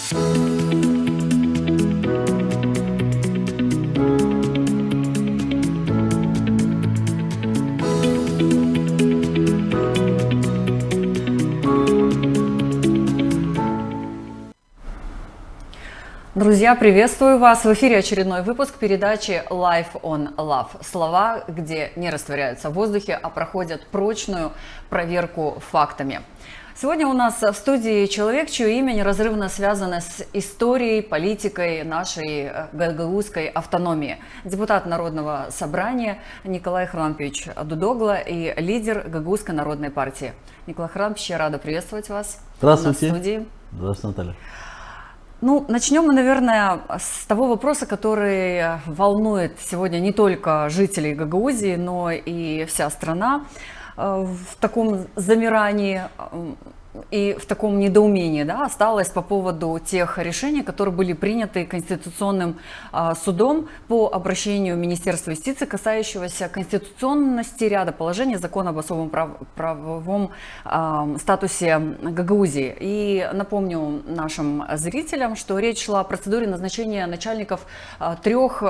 Друзья, приветствую вас! В эфире очередной выпуск передачи Life on Love. Слова, где не растворяются в воздухе, а проходят прочную проверку фактами. Сегодня у нас в студии человек, чье имя неразрывно связано с историей, политикой нашей гагаузской автономии. Депутат Народного собрания Николай Харлампиевич Дудогла и лидер Гагаузской народной партии. Николай Харлампиевич, я рада приветствовать вас. Здравствуйте. В студии. Здравствуйте, Наталья. Ну, начнем мы, наверное, с того вопроса, который волнует сегодня не только жителей Гагаузии, но и вся страна в таком замирании и в таком недоумении, да, осталось по поводу тех решений, которые были приняты Конституционным судом по обращению Министерства юстиции, касающегося конституционности ряда положений закона об особом правовом статусе Гагаузии. И напомню нашим зрителям, что речь шла о процедуре назначения начальников трех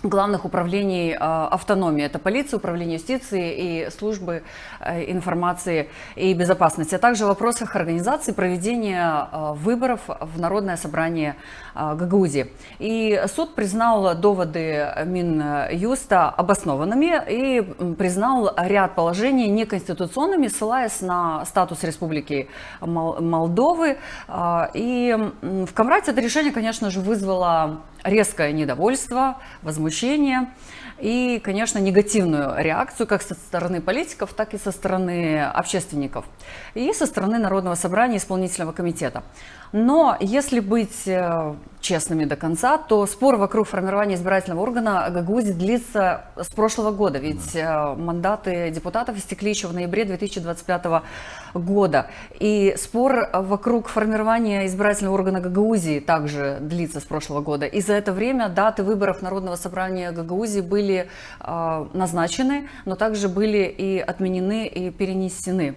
главных управлений автономии. Это полиция, управление юстиции и службы информации и безопасности, а также в вопросах организации проведения выборов в Народное собрание Гагаузии. И суд признал доводы Минюста обоснованными и признал ряд положений неконституционными, ссылаясь на статус Республики Молдовы. И в Камрате это решение, конечно же, вызвало резкое недовольство, возмущение и, конечно, негативную реакцию как со стороны политиков, так и со стороны общественников и со стороны Народного собрания исполнительного комитета. Но если быть честными до конца, то спор вокруг формирования избирательного органа Гагаузии длится с прошлого года, ведь мандаты депутатов истекли еще в ноябре 2025 года. И спор вокруг формирования избирательного органа Гагаузии также длится с прошлого года. И за это время даты выборов Народного собрания Гагаузии были назначены, но также были и отменены, и перенесены.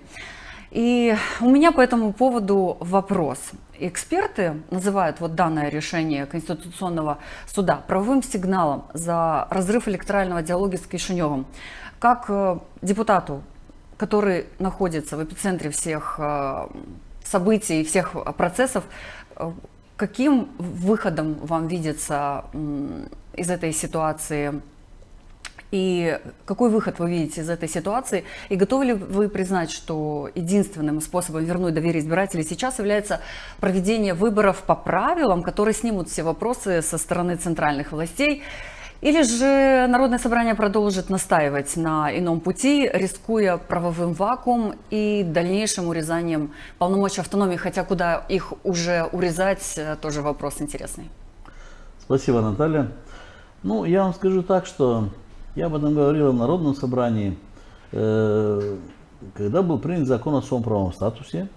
И у меня по этому поводу вопрос. Эксперты называют вот данное решение Конституционного суда правовым сигналом за разрыв электорального диалога с Кишиневым. Как депутату, который находится в эпицентре всех событий, всех процессов, каким выходом вам видится из этой ситуации? И какой выход вы видите из этой ситуации? И готовы ли вы признать, что единственным способом вернуть доверие избирателей сейчас является проведение выборов по правилам, которые снимут все вопросы со стороны центральных властей? Или же Народное собрание продолжит настаивать на ином пути, рискуя правовым вакуумом и дальнейшим урезанием полномочий автономии, хотя куда их уже урезать, тоже вопрос интересный. Спасибо, Наталья. Ну, я вам скажу так, что я об этом говорил в Народном собрании, когда был принят закон о особом правовом статусе.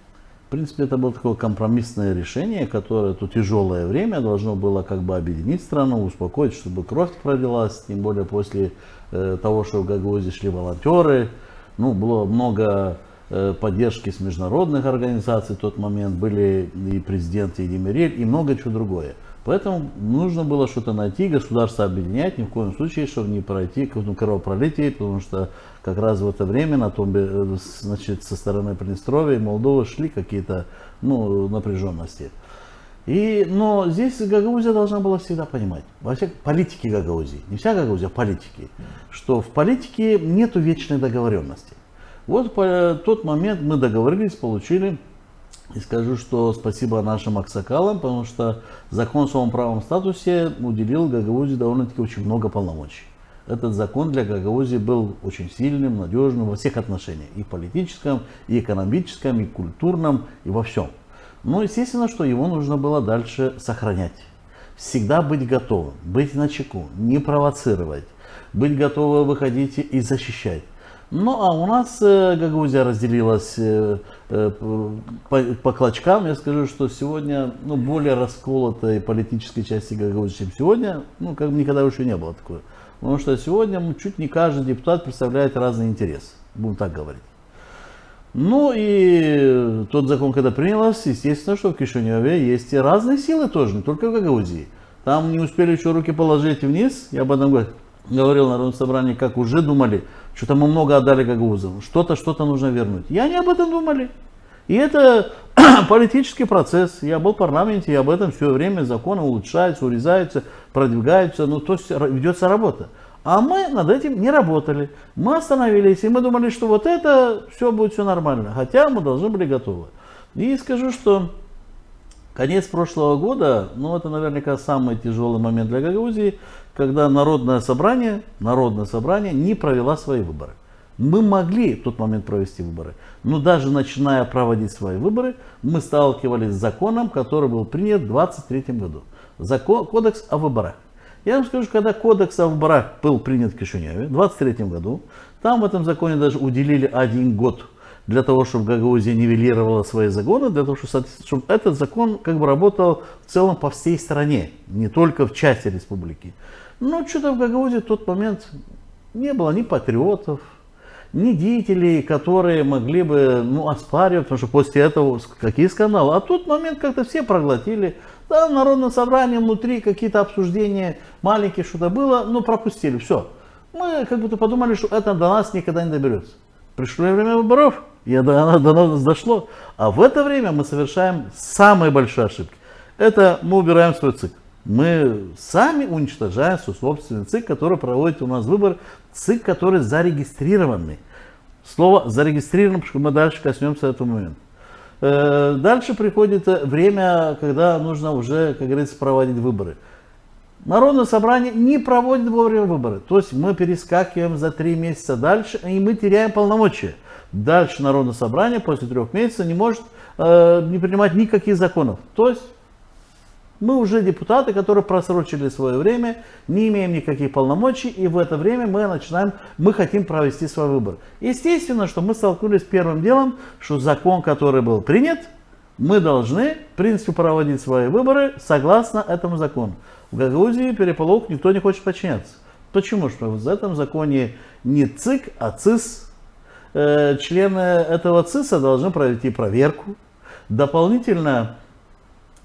В принципе, это было такое компромиссное решение, которое в тяжелое время должно было как бы объединить страну, успокоить, чтобы кровь пролилась, тем более после того, что в Гагаузии шли волонтеры. Ну, было много поддержки с международных организаций в тот момент, были и президент Едимирель, и много чего другое. Поэтому нужно было что-то найти, государство объединять, ни в коем случае, чтобы не пройти к кровопролитию, потому что как раз в это время на том, значит, со стороны Приднестровья и Молдовы шли какие-то напряженности. Но здесь Гагаузия должна была всегда понимать, во всех политики Гагаузии, не вся Гагаузия, а политики, что в политике нет вечной договоренности. Вот в тот момент мы договорились, получили. И скажу, что спасибо нашим аксакалам, потому что закон о особом правовом статусе уделил Гагаузии довольно-таки очень много полномочий. Этот закон для Гагаузии был очень сильным, надежным во всех отношениях. И политическом, и экономическом, и культурном, и во всем. Но естественно, что его нужно было дальше сохранять. Всегда быть готовым, быть начеку, не провоцировать, быть готовым выходить и защищать. Ну, а у нас Гагаузия разделилась по клочкам. Я скажу, что сегодня более расколотой политической части Гагаузии, чем сегодня, как бы никогда еще не было такое. Потому что сегодня чуть не каждый депутат представляет разный интерес, будем так говорить. Ну и тот закон, когда принялось, естественно, что в Кишиневе есть и разные силы тоже, не только в Гагаузии. Там не успели еще руки положить вниз, я об этом говорил на Народном собрании, как уже думали, что-то мы много отдали гагаузам, что-то нужно вернуть. И они об этом думали. И это политический процесс. Я был в парламенте, и об этом все время законы улучшаются, урезаются, продвигаются, ну то есть ведется работа. А мы над этим не работали. Мы остановились, и мы думали, что вот это все будет все нормально. Хотя мы должны были готовы. И скажу, что конец прошлого года, ну это наверняка самый тяжелый момент для Гагаузии, когда Народное собрание не провела свои выборы. Мы могли в тот момент провести выборы, но даже начиная проводить свои выборы, мы сталкивались с законом, который был принят в 2023 году. Кодекс о выборах. Я вам скажу, когда кодекс о выборах был принят в Кишиневе в 2023 году, там в этом законе даже уделили 1 год для того, чтобы Гагаузия нивелировала свои законы, для того, чтобы этот закон как бы работал в целом по всей стране, не только в части республики. Но что-то в Гагаузии в тот момент не было ни патриотов, ни деятелей, которые могли бы оспаривать, потому что после этого какие скандалы. А в тот момент как-то все проглотили. Да, в Народном собрании внутри какие-то обсуждения маленькие что-то было, но пропустили, все. Мы как будто подумали, что это до нас никогда не доберется. Пришло время выборов, и до нас дошло. А в это время мы совершаем самые большие ошибки. Это мы убираем свой ЦИК. Мы сами уничтожаем свой собственный ЦИК, который проводит у нас выбор, ЦИК, который зарегистрированный. Слово зарегистрирован, потому что мы дальше коснемся этого момента. Дальше приходит время, когда нужно уже, как говорится, проводить выборы. Народное собрание не проводит вовремя выборы. То есть мы перескакиваем за 3 месяца дальше, и мы теряем полномочия. Дальше Народное собрание после 3 месяцев не может не принимать никаких законов. То есть мы уже депутаты, которые просрочили свое время, не имеем никаких полномочий, и в это время мы хотим провести свой выбор. Естественно, что мы столкнулись с первым делом, что закон, который был принят, мы должны, в принципе, проводить свои выборы согласно этому закону. В Гагаузии переполох, никто не хочет подчиняться. Почему? Что в этом законе не ЦИК, а ЦИС. Члены этого ЦИСа должны провести проверку. Дополнительно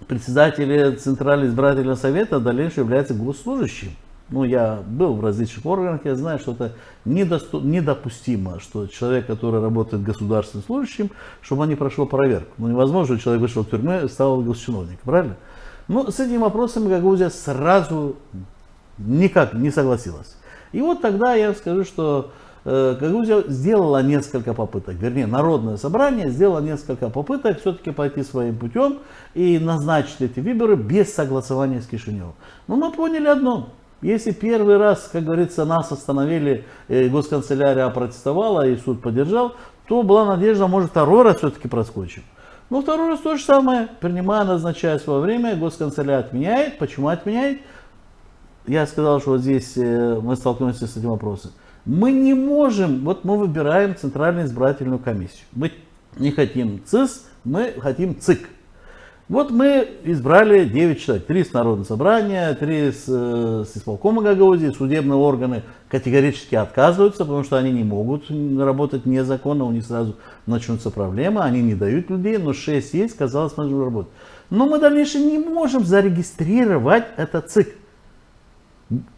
председатель Центрального избирательного совета в дальнейшем является госслужащим. Ну, я был в различных органах, я знаю, что это недопустимо, что человек, который работает государственным служащим, чтобы он не прошел проверку. Ну, невозможно, что человек вышел в тюрьму и стал госчиновником, правильно? Но с этим вопросом Гагаузия сразу никак не согласилась. И вот тогда я скажу, что Гагаузия сделала несколько попыток, вернее, Народное собрание сделало несколько попыток все-таки пойти своим путем и назначить эти выборы без согласования с Кишиневым. Но мы поняли одно. Если первый раз, как говорится, нас остановили, госканцелярия опротестовала и суд поддержал, то была надежда, может, второй раз все-таки проскочим. Но второй раз то же самое. Принимая, назначая свое время, госканцелярия отменяет. Почему отменяет? Я сказал, что вот здесь мы столкнулись с этим вопросом. Мы не можем, вот мы выбираем Центральную избирательную комиссию. Мы не хотим ЦИС, мы хотим ЦИК. Вот мы избрали 9 человек, 3 с Народного собрания, 3 с исполкома Гагаузии, судебные органы категорически отказываются, потому что они не могут работать незаконно, у них сразу начнутся проблемы, они не дают людей, но 6 есть, казалось, можно работать. Но мы дальше не можем зарегистрировать этот ЦИК.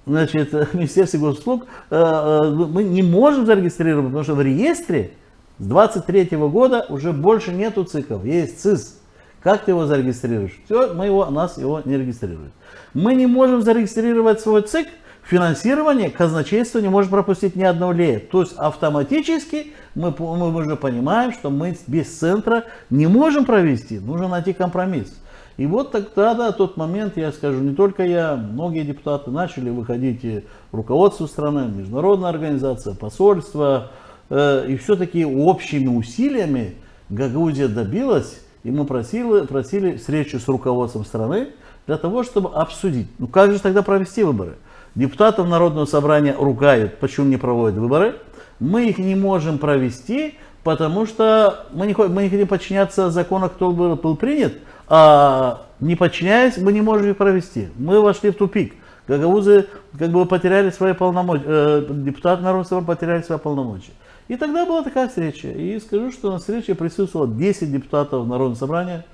Значит, Министерство госуслуг мы не можем зарегистрировать, потому что в реестре с 23 года уже больше нету ЦИКов, есть ЦИС. Как ты его зарегистрируешь? Все, нас его не регистрируют. Мы не можем зарегистрировать свой ЦИК, финансирование казначейство не может пропустить ни одного лея. То есть автоматически мы уже понимаем, что мы без центра не можем провести, нужно найти компромисс. И вот тогда, в тот момент, я скажу, не только я, многие депутаты начали выходить в руководство страны, международная организация, посольство. И все-таки общими усилиями Гагаузия добилась, и мы просили встречу с руководством страны для того, чтобы обсудить, ну как же тогда провести выборы. Депутатов Народного собрания ругают, почему не проводят выборы. Мы их не можем провести, потому что мы не хотим подчиняться закону, который был принят, а не подчиняясь, мы не можем их провести. Мы вошли в тупик. Гагаузы как бы потеряли свои полномочия, депутаты Народного собрания потеряли свои полномочия. И тогда была такая встреча. И скажу, что на встрече присутствовало 10 депутатов Народного собрания.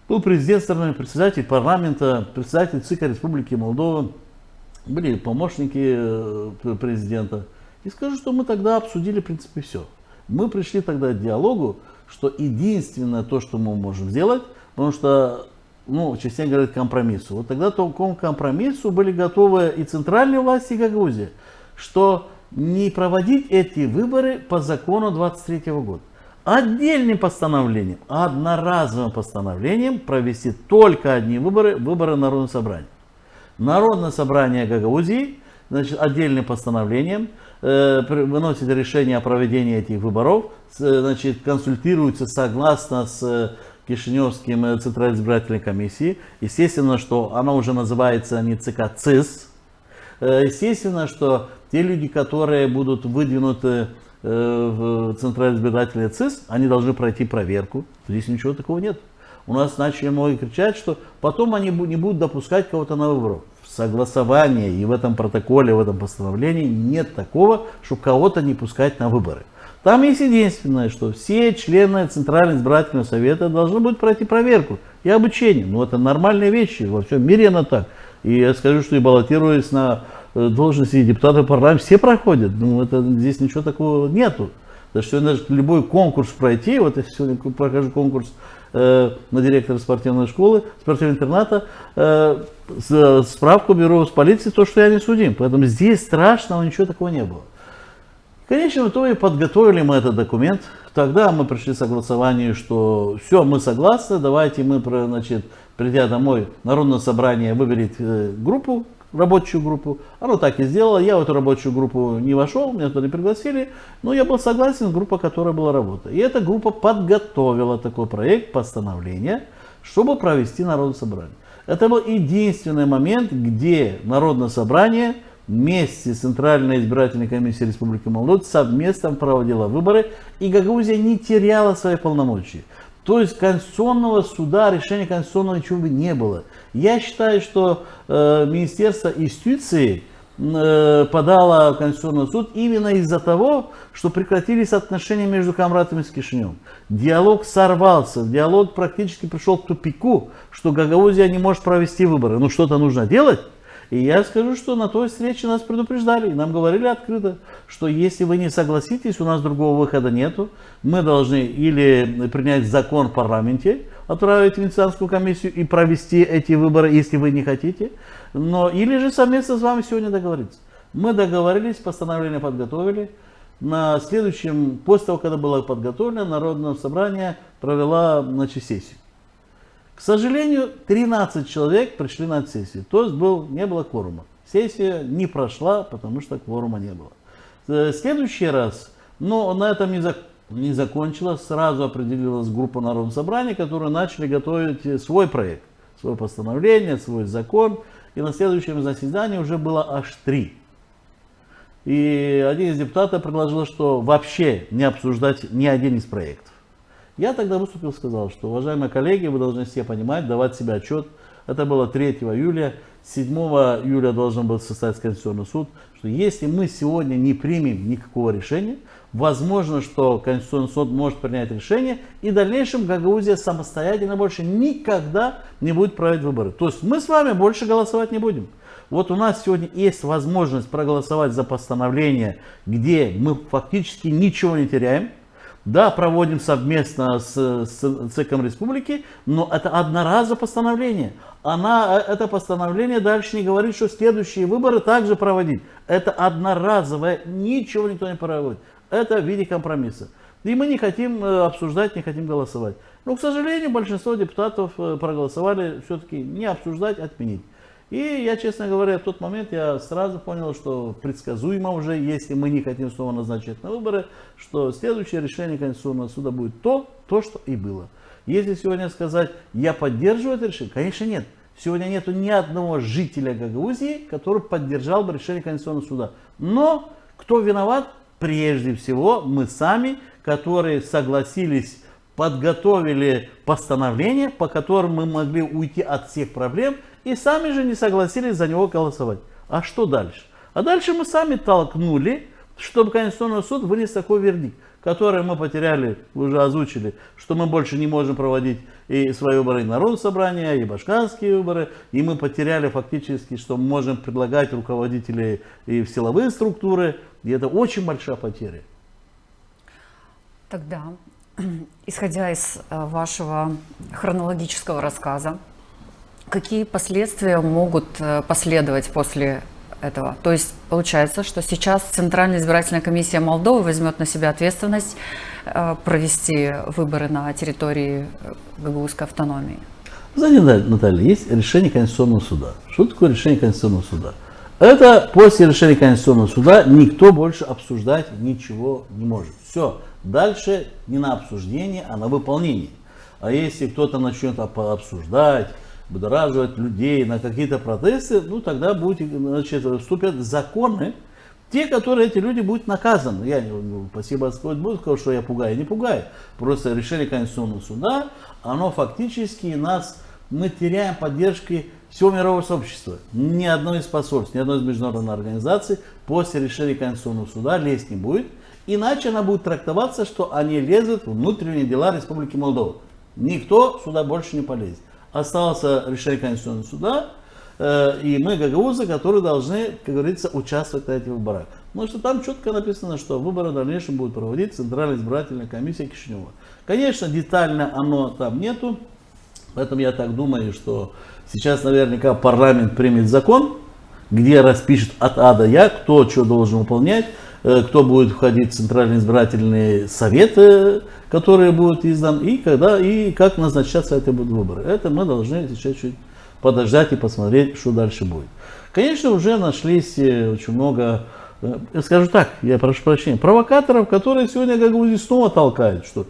Был президент страны, председатель парламента, председатель ЦИКа Республики Молдова, были помощники президента. И скажу, что мы тогда обсудили, в принципе, все. Мы пришли тогда к диалогу, что единственное то, что мы можем сделать, потому что, частенько говорят, компромиссу. Вот тогда к такому компромиссу были готовы и центральные власти, и Гагаузия, что не проводить эти выборы по закону 23 года. Отдельным постановлением, одноразовым постановлением провести только одни выборы Народного собрания. Народное собрание Гагаузии, значит, отдельным постановлением выносит решение о проведении этих выборов, значит, консультируется согласно с Кишиневским Центральной избирательной комиссией. Естественно, что она уже называется не ЦК ЦИС. Естественно, что те люди, которые будут выдвинуты в Центральной избирательной ЦИС, они должны пройти проверку. Здесь ничего такого нет. У нас начали многие кричать, что потом они не будут допускать кого-то на выборы. В согласовании и в этом протоколе, в этом постановлении нет такого, чтобы кого-то не пускать на выборы. Там есть единственное, что все члены Центрального избирательного совета должны будут пройти проверку и обучение. Это нормальные вещи, во всем мире она так. И я скажу, что и баллотируясь на должности депутата парламента, все проходят. Здесь ничего такого нету. Даже сегодня любой конкурс пройти, вот я сегодня прохожу конкурс на директора спортивной школы, спортивного интерната, справку беру с полиции, то, что я не судим. Поэтому здесь страшного ничего такого не было. В конечном итоге подготовили мы этот документ. Тогда мы пришли к согласованию, что все, мы согласны, давайте мы, придя домой, Народное собрание выберет группу, рабочую группу. Оно так и сделало. Я в эту рабочую группу не вошел, меня туда не пригласили, но я был согласен с группой, которая была работа. И эта группа подготовила такой проект постановления, чтобы провести Народное собрание. Это был единственный момент, где Народное собрание вместе с Центральной избирательной комиссией Республики Молдова совместно проводило выборы, и Гагаузия не теряла свои полномочия. То есть Конституционного суда, решения Конституционного ничего бы не было. Я считаю, что Министерство юстиции подало в Конституционный суд именно из-за того, что прекратились отношения между Камратом и Кишиневым. Диалог сорвался, диалог практически пришел к тупику, что Гагаузия не может провести выборы. Что-то нужно делать. И я скажу, что на той встрече нас предупреждали, нам говорили открыто, что если вы не согласитесь, у нас другого выхода нету. Мы должны или принять закон в парламенте, отправить в Венецианскую комиссию и провести эти выборы, если вы не хотите, или же совместно с вами сегодня договориться. Мы договорились, постановление подготовили. На следующем, после того, когда было подготовлено, Народное собрание провело сессию. К сожалению, 13 человек пришли на сессию, то есть не было кворума. Сессия не прошла, потому что кворума не было. В следующий раз, на этом не закончилось, сразу определилась группа Народного собрания, которые начали готовить свой проект, свое постановление, свой закон. И на следующем заседании уже было аж 3. И один из депутатов предложил, что вообще не обсуждать ни один из проектов. Я тогда выступил и сказал, что, уважаемые коллеги, вы должны все понимать, давать себе отчет. Это было 3 июля, 7 июля должен был состояться Конституционный суд, что если мы сегодня не примем никакого решения, возможно, что Конституционный суд может принять решение, и в дальнейшем Гагаузия самостоятельно больше никогда не будет проводить выборы. То есть мы с вами больше голосовать не будем. Вот у нас сегодня есть возможность проголосовать за постановление, где мы фактически ничего не теряем. Да, проводим совместно с ЦИКом Республики, но это одноразовое постановление. Это постановление дальше не говорит, что следующие выборы также проводить. Это одноразовое, ничего никто не проводит. Это в виде компромисса. И мы не хотим обсуждать, не хотим голосовать. Но, к сожалению, большинство депутатов проголосовали все-таки не обсуждать, отменить. И я, честно говоря, в тот момент я сразу понял, что предсказуемо уже, если мы не хотим снова назначить на выборы, что следующее решение Конституционного суда будет то, что и было. Если сегодня сказать, я поддерживаю это решение, конечно нет. Сегодня нету ни одного жителя Гагаузии, который поддержал бы решение Конституционного суда. Но кто виноват? Прежде всего мы сами, которые согласились, подготовили постановление, по которому мы могли уйти от всех проблем, и сами же не согласились за него голосовать. А что дальше? А дальше мы сами толкнули чтобы Конституционный суд вынес такой вердикт, который мы потеряли, вы уже озвучили, что мы больше не можем проводить и свои выборы, и народные собрания, и башкирские выборы, и мы потеряли фактически, что мы можем предлагать руководителей и в силовые структуры, и это очень большая потеря. Тогда, исходя из вашего хронологического рассказа, какие последствия могут последовать после этого? То есть получается, что сейчас Центральная избирательная комиссия Молдовы возьмет на себя ответственность провести выборы на территории гагаузской автономии. Знаете, Наталья, есть решение Конституционного суда. Что такое решение Конституционного суда? Это после решения Конституционного суда никто больше обсуждать ничего не может. Все, дальше не на обсуждение, а на выполнение. А если кто-то начнет обсуждать, будораживать людей на какие-то протесты, ну тогда будет, значит, вступят законы, те, которые эти люди будут наказаны. Я, спасибо Господь Богу, сказал, что я пугаю, не пугаю. Просто решение Конституционного суда, оно фактически нас, мы теряем поддержки всего мирового сообщества. Ни одной из посольств, ни одной из международных организаций после решения Конституционного суда лезть не будет. Иначе она будет трактоваться, что они лезут в внутренние дела Республики Молдова. Никто сюда больше не полезет. Осталось решение Конституционного суда, и мы, гагаузы, которые должны, как говорится, участвовать на этих выборах. Потому что там четко написано, что выборы в дальнейшем будут проводить Центральная избирательная комиссия Кишинева. Конечно, детально оно там нету, поэтому я так думаю, что сейчас наверняка парламент примет закон, где распишет от А до Я, кто что должен выполнять, кто будет входить в Центральный избирательный совет, который будет издан, и когда и как назначаться эти будут выборы. Это мы должны сейчас чуть подождать и посмотреть, что дальше будет. Конечно, уже нашлись очень много, скажу так, я прошу прощения, провокаторов, которые сегодня Гагаузию снова толкают, что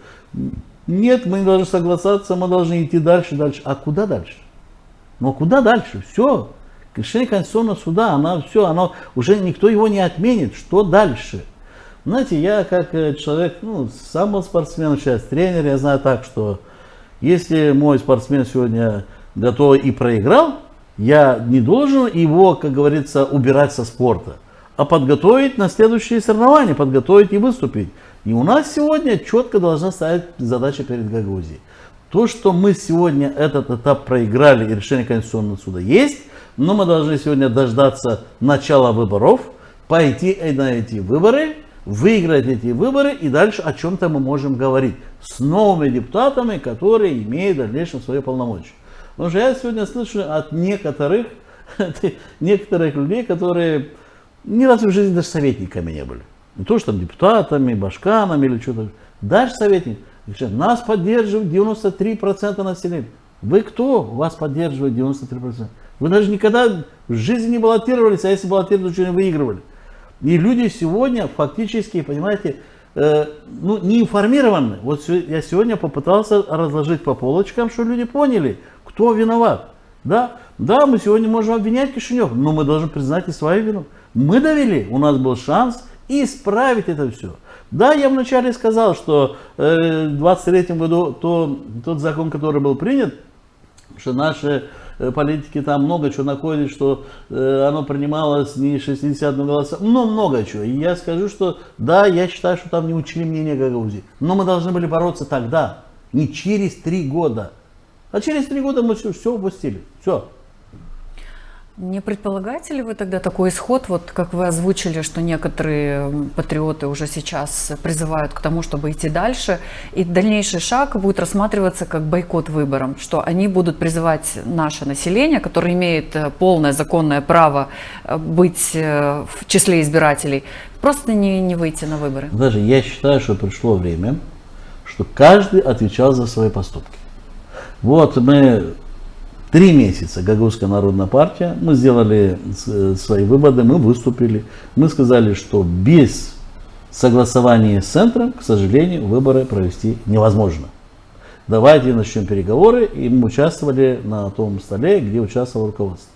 нет, мы не должны согласаться, мы должны идти дальше. А куда дальше? Ну куда дальше? Все. Решение Конституционного суда, оно уже никто его не отменит. Что дальше? Знаете, я как человек, сам был спортсмен, сейчас тренер, я знаю так, что если мой спортсмен сегодня готов и проиграл, я не должен его, как говорится, убирать со спорта, а подготовить на следующие соревнования, подготовить и выступить. И у нас сегодня четко должна стоять задача перед Гагаузией. То, что мы сегодня этот этап проиграли и решение Конституционного суда есть, но мы должны сегодня дождаться начала выборов, пойти на эти выборы, выиграть эти выборы, и дальше о чем-то мы можем говорить с новыми депутатами, которые имеют в дальнейшем свои полномочия. Потому что я сегодня слышу от некоторых людей, которые ни разу в жизни даже советниками не были. Не то, что там депутатами, башканами или что-то. Даже советник. Нас поддерживает 93% населения. Вы кто? Вас поддерживает 93%. Вы даже никогда в жизни не баллотировались, а если баллотировались, то не выигрывали. И люди сегодня фактически, понимаете, не информированы. Вот я сегодня попытался разложить по полочкам, чтобы люди поняли, кто виноват. Да, мы сегодня можем обвинять Кишинев, но мы должны признать и свою вину. Мы довели, у нас был шанс исправить это все. Да, я вначале сказал, что в 2023 году тот закон, который был принят, что наши политики там много чего находят, что оно принималось не 60 голосов, но много чего. И я скажу, что да, я считаю, что там не учли мнение Гагаузии. Но мы должны были бороться тогда, не через 3 года. А через 3 года мы все упустили. Все. Не предполагаете ли вы тогда такой исход, вот как вы озвучили, что некоторые патриоты уже сейчас призывают к тому, чтобы идти дальше, и дальнейший шаг будет рассматриваться как бойкот выборам, что они будут призывать наше население, которое имеет полное законное право быть в числе избирателей, просто не выйти на выборы? Даже я считаю, что пришло время, что каждый отвечал за свои поступки. Вот мы 3 месяца Гагаузская народная партия, мы сделали свои выводы, мы выступили, мы сказали, что без согласования с центром, к сожалению, выборы провести невозможно. Давайте начнем переговоры, и мы участвовали на том столе, где участвовало руководство.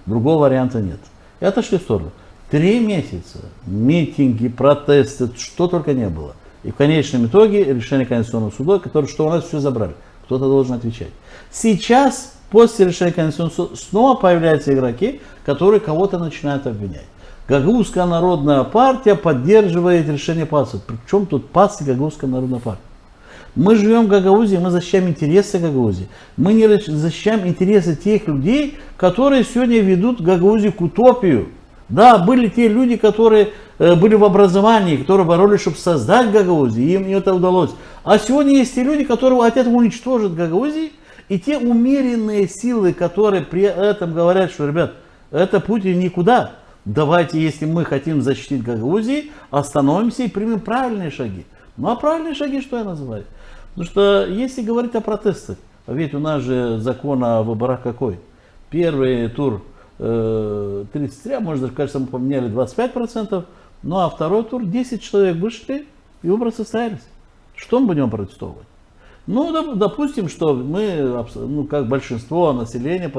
Другого варианта нет. И отошли в сторону. 3 месяца, митинги, протесты, что только не было. И в конечном итоге решение Конституционного суда, которое, что у нас все забрали. Кто-то должен отвечать. Сейчас, после решения Конституционного суда, снова появляются игроки, которые кого-то начинают обвинять. Гагаузская народная партия поддерживает решение ПАСа. Причем тут ПАС и Гагаузская народная партия? Мы живем в Гагаузии, мы защищаем интересы Гагаузии. Мы не защищаем интересы тех людей, которые сегодня ведут Гагаузию к утопию. Да, были те люди, которые были в образовании, которые боролись, чтобы создать Гагаузию, и им это удалось. А сегодня есть те люди, которые хотят уничтожить Гагаузию, и те умеренные силы, которые при этом говорят, что, ребят, это путь никуда. Давайте, если мы хотим защитить Гагаузию, остановимся и примем правильные шаги. Ну а правильные шаги что я называю? Потому что если говорить о протестах, ведь у нас же закон о выборах какой? Первый тур 33, а может даже, кажется, мы поменяли 25%, ну а второй тур 10 человек вышли и выборы состоялись. Что мы будем протестовывать? Ну, допустим, что мы, ну, как большинство населения,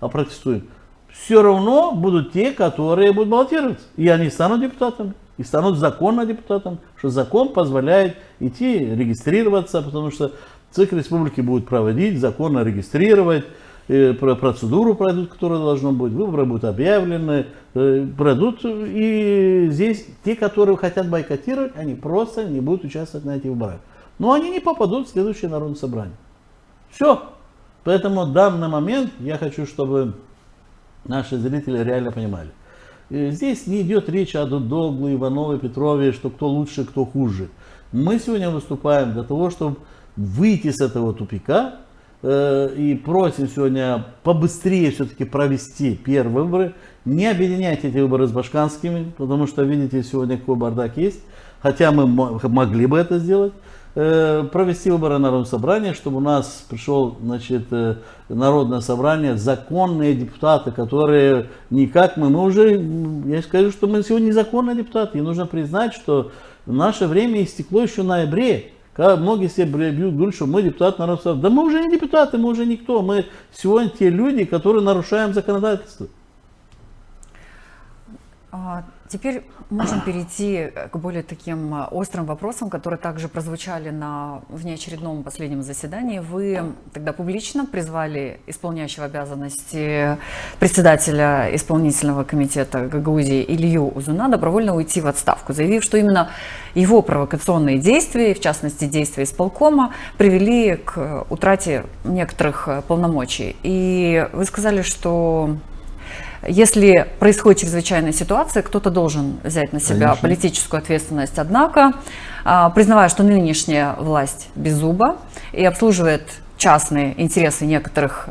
протестуем. Все равно будут те, которые будут баллотироваться. И они станут депутатами. И станут законно депутатом, что закон позволяет идти регистрироваться, потому что ЦИК республики будет проводить, законно регистрировать, процедуру пройдут, которая должна быть, выборы будут объявлены, пройдут. И здесь те, которые хотят бойкотировать, они просто не будут участвовать на этих выборах. Но они не попадут в следующее народное собрание. Все. Поэтому в данный момент я хочу, чтобы наши зрители реально понимали. Здесь не идет речь о Дудоглу, Иванове, Петрове, что кто лучше, кто хуже. Мы сегодня выступаем для того, чтобы выйти с этого тупика и просим сегодня побыстрее все-таки провести первые выборы. Не объединять эти выборы с башканскими, потому что, видите, сегодня какой бардак есть. Хотя мы могли бы это сделать. Провести выборы народного собрания, чтобы у нас пришел, значит, народное собрание, законные депутаты, которые никак мы уже, я скажу, что мы сегодня незаконные депутаты, и нужно признать, что наше время истекло еще в ноябре, когда многие себе бьют грудь, что мы депутаты народного собрания. Да мы уже не депутаты, мы уже никто, мы сегодня те люди, которые нарушаем законодательство. Теперь можем перейти к более таким острым вопросам, которые также прозвучали на внеочередном последнем заседании. Вы тогда публично призвали исполняющего обязанности председателя исполнительного комитета Гагаузии Илью Узуна добровольно уйти в отставку, заявив, что именно его провокационные действия, в частности действия исполкома, привели к утрате некоторых полномочий. И вы сказали, что если происходит чрезвычайная ситуация, кто-то должен взять на себя политическую ответственность. Однако, признавая, что нынешняя власть беззуба и обслуживает частные интересы некоторых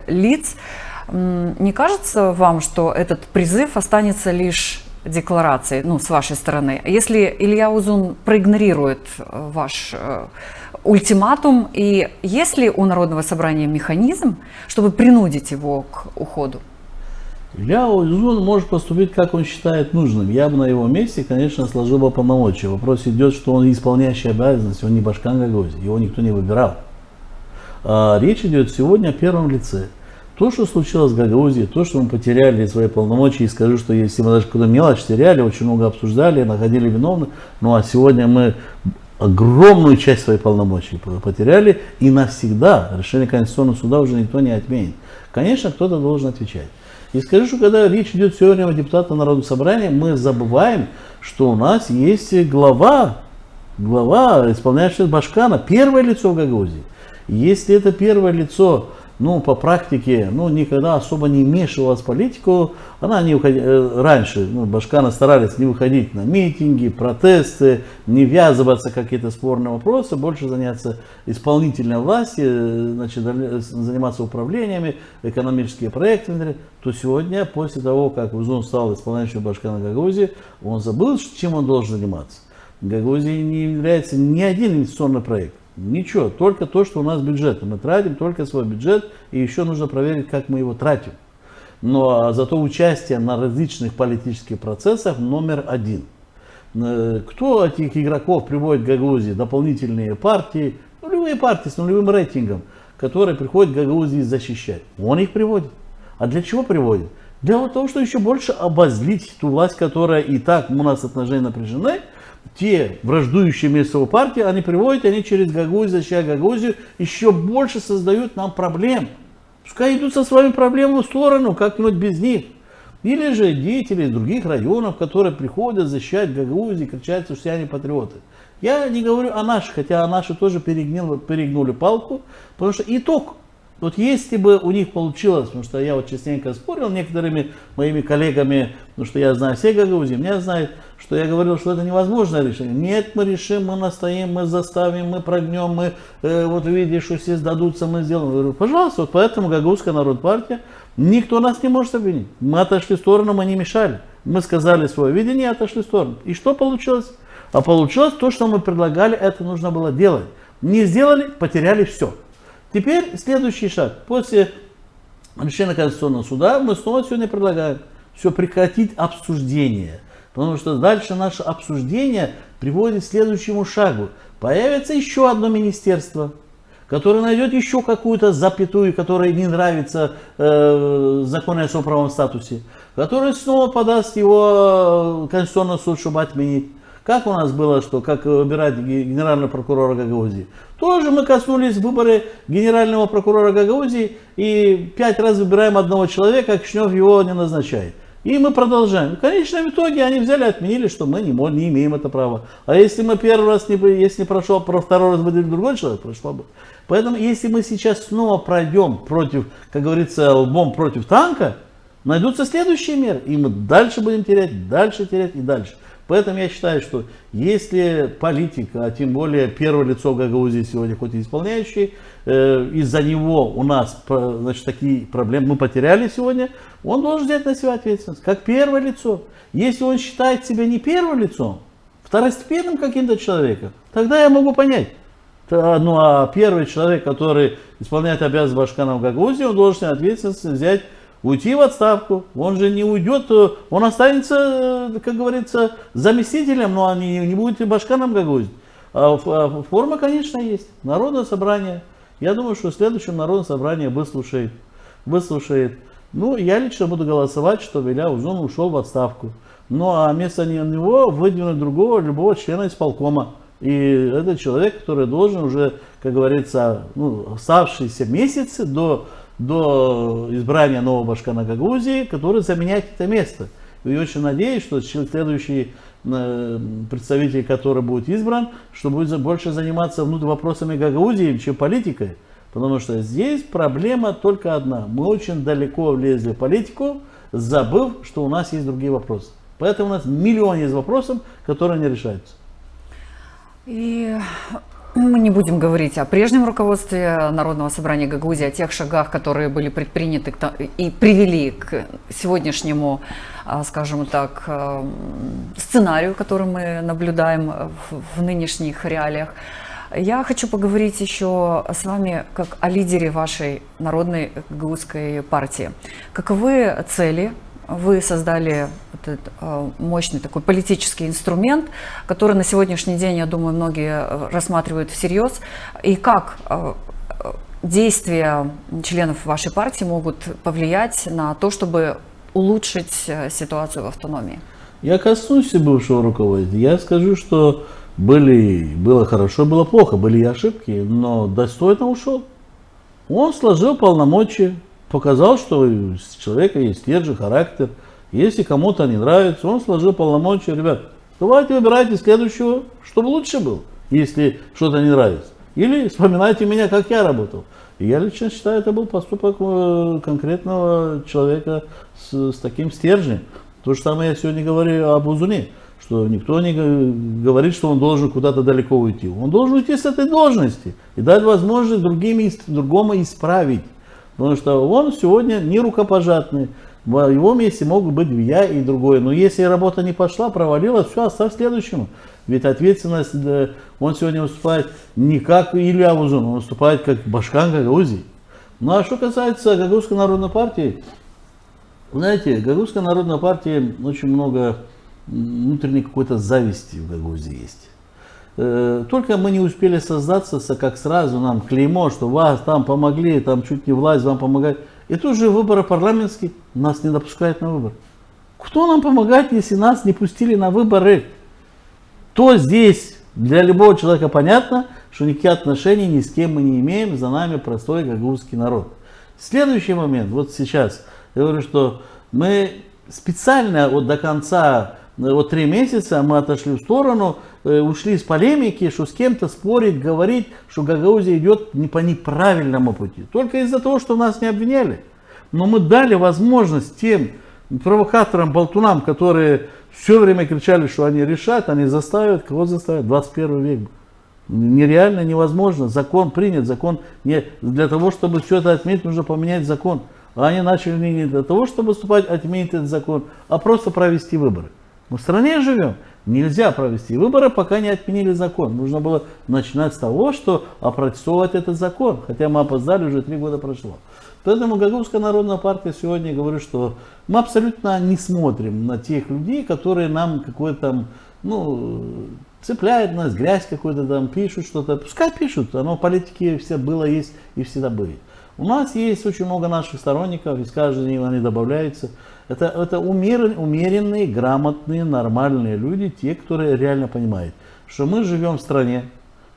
лиц, не кажется вам, что этот призыв останется лишь декларацией, ну, с вашей стороны? Если Илья Узун проигнорирует ваш ультиматум, и есть ли у Народного собрания механизм, чтобы принудить его к уходу? Илья Узун может поступить, как он считает нужным. Я бы на его месте, конечно, сложил бы полномочия. Вопрос идет, что он исполняющий обязанности, он не башкан Гагаузии, его никто не выбирал. Речь идет сегодня о первом лице. То, что случилось в Гагаузии, то, что мы потеряли свои полномочия, и скажу, что если мы даже какую-то мелочь теряли, очень много обсуждали, находили виновных, ну а сегодня мы огромную часть своих полномочий потеряли, и навсегда решение Конституционного суда уже никто не отменит. Конечно, кто-то должен отвечать. И скажу, что когда речь идет сегодня о депутатах Народного собрания, мы забываем, что у нас есть глава исполняющего башкана, первое лицо в Гагаузии. Если это первое лицо, ну, по практике, ну, никогда особо не вмешивалась в политику, она не уходила, раньше, ну, башканы старались не выходить на митинги, протесты, не ввязываться в какие-то спорные вопросы, больше заняться исполнительной властью, значит, заниматься управлениями, экономические проекты, то сегодня, после того, как Узун стал исполняющим башкана Гагаузии, он забыл, чем он должен заниматься. В Гагаузии не является ни один инвестиционный проект. Ничего, только то, что у нас бюджет. Мы тратим только свой бюджет, и еще нужно проверить, как мы его тратим. Но зато участие на различных политических процессах номер один. Кто этих игроков приводит в Гагаузии? Дополнительные партии, ну, любые партии с нулевым рейтингом, которые приходят в Гагаузии защищать. Он их приводит. А для чего приводит? Для того, чтобы еще больше обозлить ту власть, которая и так у нас отношения напряжены. Те враждующие между собой партии, они приводят, они через Гагаузию, защищая Гагаузию, еще больше создают нам проблем. Пускай идут со своими проблемами в сторону, как-нибудь без них. Или же деятели из других районов, которые приходят защищать Гагаузию, кричат, что все они патриоты. Я не говорю о наших, хотя наши тоже перегнули палку, потому что итог, вот если бы у них получилось, потому что я вот частенько спорил с некоторыми моими коллегами, потому что я знаю все Гагаузии, меня знают, что я говорил, что это невозможное решение. Нет, мы решим, мы настоим, мы заставим, мы прогнем, мы вот видишь, что все сдадутся, мы сделаем. Я говорю, пожалуйста, вот поэтому Гагаузская народная партия, никто нас не может обвинить. Мы отошли в сторону, мы не мешали. Мы сказали свое видение и отошли в сторону. И что получилось? А получилось то, что мы предлагали, это нужно было делать. Не сделали, потеряли все. Теперь следующий шаг. После решения Конституционного суда мы снова сегодня предлагаем все прекратить обсуждение. Потому что дальше наше обсуждение приводит к следующему шагу. Появится еще одно министерство, которое найдет еще какую-то запятую, которая не нравится закону о особо правом статусе, который снова подаст его Конституционный суд, чтобы отменить. Как у нас было, что как выбирать генерального прокурора Гагаузии? Тоже мы коснулись выборы генерального прокурора Гагаузии и 5 раз выбираем одного человека, а Кишинев его не назначает. И мы продолжаем. В конечном итоге они взяли и отменили, что мы не имеем это права. А если мы первый раз если не прошел, про второй раз выдали другой человек, прошло бы. Поэтому если мы сейчас снова пройдем против, как говорится, лбом против танка, найдутся следующие меры. И мы дальше будем терять и дальше. Поэтому я считаю, что если политика, а тем более первое лицо Гагаузии сегодня, хоть и исполняющий, из-за него у нас, значит, такие проблемы мы потеряли сегодня, он должен взять на себя ответственность, как первое лицо. Если он считает себя не первым лицом, второстепенным каким-то человеком, тогда я могу понять. Ну а первый человек, который исполняет обязанности Башкана в Гагаузии, он должен ответственность взять, уйти в отставку. Он же не уйдет, он останется, как говорится, заместителем, но он не будет и Башканом Гагаузии. А форма, конечно, есть. Народное собрание. Я думаю, что в следующем народное собрание выслушает. Ну, я лично буду голосовать, чтобы Илья Узун ушел в отставку. Ну, а вместо него выдвинуть другого, любого члена исполкома. И это человек, который должен уже, как говорится, оставшиеся месяцы до избрания нового Башкана Гагаузии, который заменяет это место. И очень надеюсь, что следующий представитель, который будет избран, что будет больше заниматься вопросами Гагаузии, чем политикой. Потому что здесь проблема только одна. Мы очень далеко влезли в политику, забыв, что у нас есть другие вопросы. Поэтому у нас миллион есть вопросов, которые не решаются. И мы не будем говорить о прежнем руководстве Народного собрания Гагаузии, о тех шагах, которые были предприняты и привели к сегодняшнему, скажем так, сценарию, который мы наблюдаем в нынешних реалиях. Я хочу поговорить еще с вами как о лидере вашей Народной гагаузской партии. Каковы цели? Вы создали этот мощный такой политический инструмент, который на сегодняшний день, я думаю, многие рассматривают всерьез. И как действия членов вашей партии могут повлиять на то, чтобы улучшить ситуацию в автономии? Я коснусь бывшего руководителя. Я скажу, что было хорошо, было плохо, были и ошибки, но достойно ушел. Он сложил полномочия. Показал, что у человека есть стержень, характер. Если кому-то не нравится, он сложил полномочия. Ребят, давайте выбирайте следующего, чтобы лучше был, если что-то не нравится. Или вспоминайте меня, как я работал. И я лично считаю, это был поступок конкретного человека с таким стержнем. То же самое я сегодня говорю об Узуне, что никто не говорит, что он должен куда-то далеко уйти. Он должен уйти с этой должности и дать возможность другому исправить. Потому что он сегодня не рукопожатный. В его месте могут быть я и другой. Но если работа не пошла, провалилась, все, оставь следующему. Ведь ответственность, он сегодня выступает не как Илья Узун, он выступает как Башкан Гагаузии. Ну а что касается Гагаузской народной партии, знаете, Гагаузская народная партия очень много внутренней какой-то зависти в Гагаузии есть. Только мы не успели создаться, как сразу нам клеймо, что вас там помогли, там чуть не власть вам помогает. И тут же выборы парламентские нас не допускают на выборы. Кто нам помогает, если нас не пустили на выборы? То здесь для любого человека понятно, что никаких отношений ни с кем мы не имеем, за нами простой гагаузский народ. Следующий момент, вот сейчас, я говорю, что мы специально вот до конца, вот 3 месяца мы отошли в сторону, ушли из полемики, что с кем-то спорить, говорить, что Гагаузия идет не по неправильному пути. Только из-за того, что нас не обвиняли. Но мы дали возможность тем провокаторам, болтунам, которые все время кричали, что они решат, они заставят, кого заставят? 21 век. Нереально, невозможно. Закон принят, закон не для того, чтобы все это отменить, нужно поменять закон. А они начали не для того, чтобы выступать, отменить этот закон, а просто провести выборы. Мы в стране живем, нельзя провести выборы, пока не отменили закон. Нужно было начинать с того, что опротестовать этот закон, хотя мы опоздали, уже 3 года прошло. Поэтому Гагаузская народная партия сегодня говорит, что мы абсолютно не смотрим на тех людей, которые нам какой-то там, цепляют нас, грязь какой-то там, пишут что-то. Пускай пишут, оно в политике все было, есть и всегда будет. У нас есть очень много наших сторонников, и с каждым днем они добавляются. Это умеренные, грамотные, нормальные люди, те, которые реально понимают, что мы живем в стране.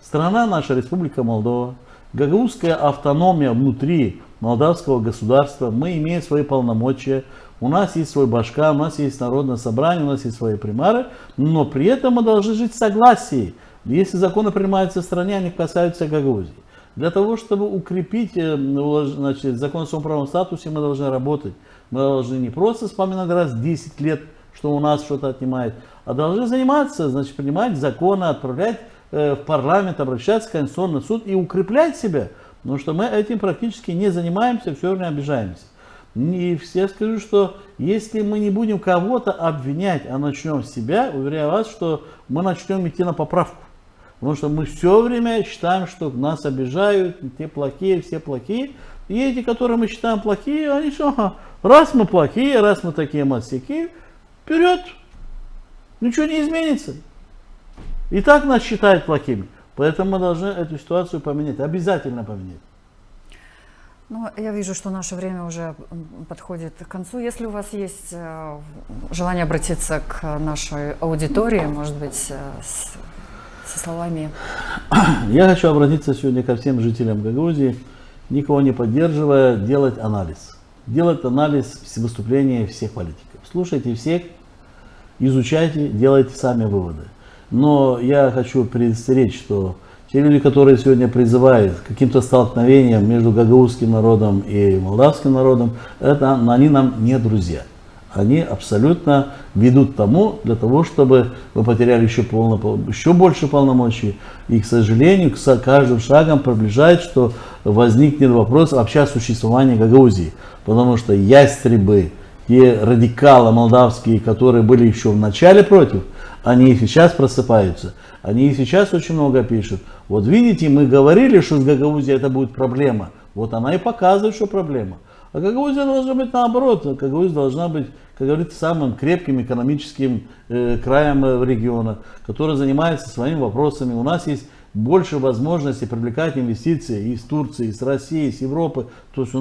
Страна наша, Республика Молдова, гагаузская автономия внутри молдавского государства, мы имеем свои полномочия, у нас есть свой башка, у нас есть народное собрание, у нас есть свои примары, но при этом мы должны жить в согласии. Если законы принимаются в стране, они касаются Гагаузии. Для того, чтобы укрепить закон о своем правом статусе, мы должны работать. Мы должны не просто вспоминать раз 10 лет, что у нас что-то отнимает, а должны заниматься, принимать законы, отправлять в парламент, обращаться в Конституционный суд и укреплять себя. Потому что мы этим практически не занимаемся, все время обижаемся. И я скажу, что если мы не будем кого-то обвинять, а начнем с себя, уверяю вас, что мы начнем идти на поправку. Потому что мы все время считаем, что нас обижают, те плохие, все плохие. И эти, которые мы считаем плохие, они что, раз мы плохие, раз мы такие масяки, вперед, ничего не изменится. И так нас считают плохими. Поэтому мы должны эту ситуацию поменять, обязательно поменять. Ну, я вижу, что наше время уже подходит к концу. Если у вас есть желание обратиться к нашей аудитории, может быть, со словами... Я хочу обратиться сегодня ко всем жителям Гагаузии, никого не поддерживая, делать анализ. Делать анализ выступления всех политиков. Слушайте всех, изучайте, делайте сами выводы. Но я хочу предостеречь, что те люди, которые сегодня призывают к каким-то столкновениям между гагаузским народом и молдавским народом, они нам не друзья. Они абсолютно ведут к тому, для того, чтобы мы потеряли еще больше полномочий. И, к сожалению, с каждым шагом приближает, что возникнет вопрос вообще о существовании Гагаузии. Потому что ястребы, те радикалы молдавские, которые были еще в начале против, они и сейчас просыпаются. Они и сейчас очень много пишут. Вот видите, мы говорили, что с Гагаузией это будет проблема. Вот она и показывает, что проблема. А Гагаузия должна быть наоборот. Гагаузия должна быть, как говорится, самым крепким экономическим краем региона, который занимается своими вопросами. У нас есть больше возможностей привлекать инвестиции из Турции, из России, из Европы. То есть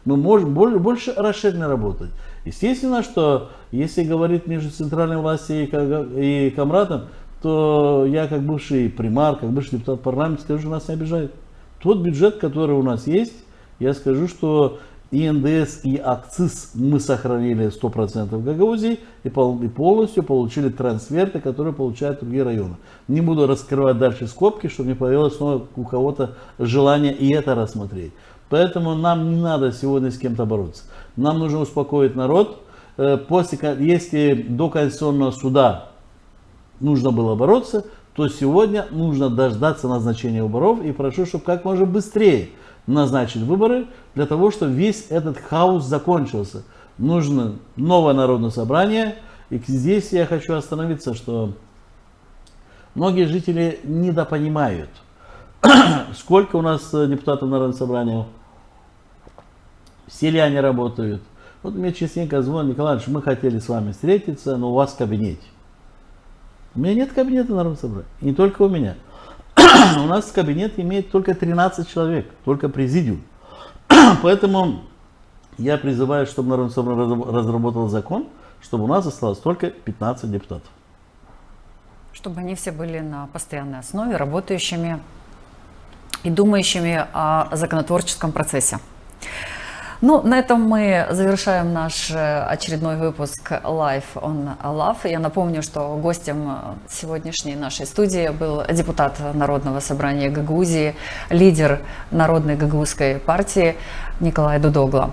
мы можем больше расширенно работать. Естественно, что если говорить между центральной властью и Камрадом, то я как бывший примар, как бывший депутат парламента скажу, что нас не обижает. Тот бюджет, который у нас есть, я скажу, что и НДС, и акциз мы сохранили 100% в Гагаузии и полностью получили трансферты, которые получают другие районы. Не буду раскрывать дальше скобки, чтобы не появилось снова у кого-то желание и это рассмотреть. Поэтому нам не надо сегодня с кем-то бороться. Нам нужно успокоить народ. Если до Конституционного суда нужно было бороться, то сегодня нужно дождаться назначения выборов. И прошу, чтобы как можно быстрее назначить выборы, для того, чтобы весь этот хаос закончился. Нужно новое народное собрание. И здесь я хочу остановиться, что многие жители недопонимают, сколько у нас депутатов народного собрания, все ли они работают. Вот мне частенько звонят: Николай Ильич, мы хотели с вами встретиться, но у вас в кабинете. У меня нет кабинета народного собрания, и не только у меня. У нас кабинет имеет только 13 человек, только президиум. Поэтому я призываю, чтобы Народное собрание разработал закон, чтобы у нас осталось только 15 депутатов. Чтобы они все были на постоянной основе, работающими и думающими о законотворческом процессе. Ну, на этом мы завершаем наш очередной выпуск Live on Love. Я напомню, что гостем сегодняшней нашей студии был депутат Народного собрания Гагаузии, лидер Народной гагаузской партии Николай Дудогла.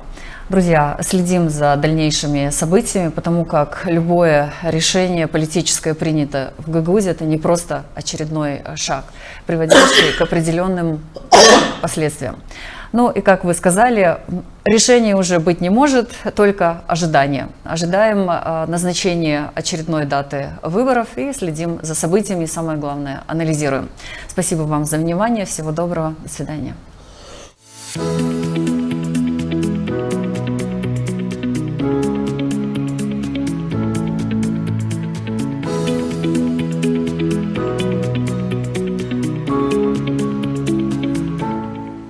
Друзья, следим за дальнейшими событиями, потому как любое решение политическое принято в Гагаузии, это не просто очередной шаг, приводящий к определенным последствиям. Ну и, как вы сказали, решения уже быть не может, только ожидание. Ожидаем назначения очередной даты выборов и следим за событиями, и самое главное, анализируем. Спасибо вам за внимание, всего доброго, до свидания.